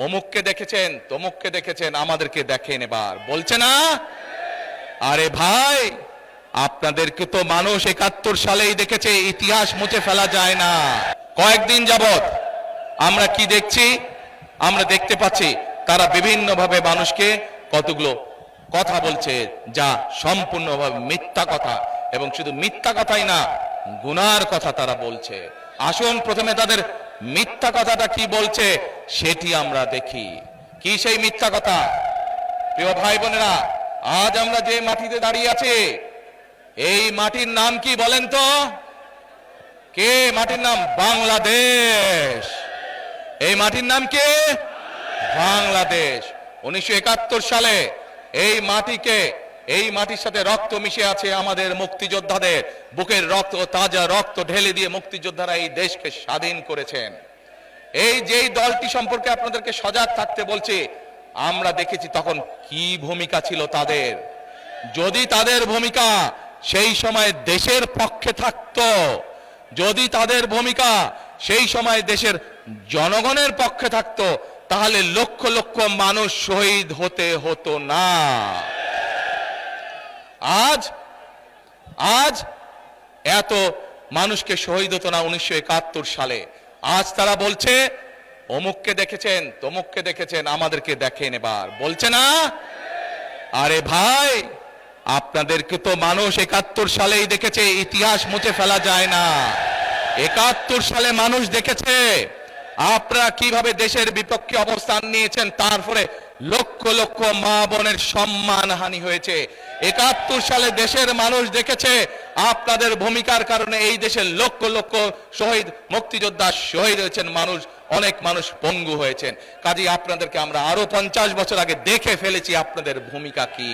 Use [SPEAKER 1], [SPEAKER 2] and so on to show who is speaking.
[SPEAKER 1] অমুককে দেখেছেন, তমুককে দেখেছেন, আমাদেরকে দেখেন এবার, বলছে না? আরে ভাই, আপনাদেরকে তো মানুষ ৭১ সালেই দেখেছে, ইতিহাস মুছে ফেলা যায় না। কয়েকদিন যাবত আমরা কি দেখছি? আমরা দেখতে পাচ্ছি তারা বিভিন্নভাবে মানুষকে কতগুলো কথা বলছে, যা সম্পূর্ণভাবে মিথ্যা কথা, এবং শুধু মিথ্যা কথাই না, গুনার কথা তারা বলছে। আসুন প্রথমে তাদের মিথ্যা কথাটা কি বলছে সেটি আমরা দেখি। কি সেই মিথ্যা কথা? প্রিয় ভাই বোনেরা, আজ আমরা যে মাটিতে দাঁড়িয়ে আছি, এই মাটির নাম কি বলেন তো? কে মাটির নাম? বাংলাদেশ। এই মাটির নাম কি? বাংলাদেশ। 19৭১ সালে এই মাটিকে, এই মাটির সাথে রক্ত মিশে আছে আমাদের মুক্তিযোদ্ধাদের, বুকের রক্ত, তাজা রক্ত ঢেলে দিয়ে মুক্তিযোদ্ধারা এই দেশকে স্বাধীন করেছেন। এই যেই দলটি সম্পর্কে আপনাদেরকে সজাগ থাকতে বলছি, আমরা দেখেছি তখন কি ভূমিকা ছিল তাদের। যদি তাদের ভূমিকা সেই সময় দেশের পক্ষে থাকতো, যদি তাদের ভূমিকা সেই সময় দেশের জনগণের পক্ষে থাকতো, তাহলে লক্ষ লক্ষ মানুষ শহীদ হতে হতো না। আজ এত মানুষকে শহীদ হতো না 19৭১ সালে। আজ তারা বলছে অমুককে দেখেছেন, তমুককে দেখেছেন, আমাদেরকে দেখেন এবার, বলছে না? আরে ভাই, আপনাদেরকে তো মানুষ ৭১ সালেই দেখেছে, ইতিহাস মুছে ফেলা যায় না। ৭১ সালে মানুষ দেখেছে আপনারা কিভাবে দেশের বিপক্ষে অবস্থান নিয়েছেন, তারপরে লক্ষ লক্ষ মা বোনের সম্মানহানি হয়েছে। ৭১ সালে দেশের মানুষ দেখেছে আপনাদের ভূমিকার কারণে এই দেশের লক্ষ লক্ষ শহীদ মুক্তিযোদ্ধা শহীদ হয়েছেন, মানুষ, অনেক মানুষ পঙ্গু হয়েছেন। কাজেই আপনাদেরকে আমরা আরো 50 বছর আগে দেখে ফেলেছি আপনাদের ভূমিকা কি।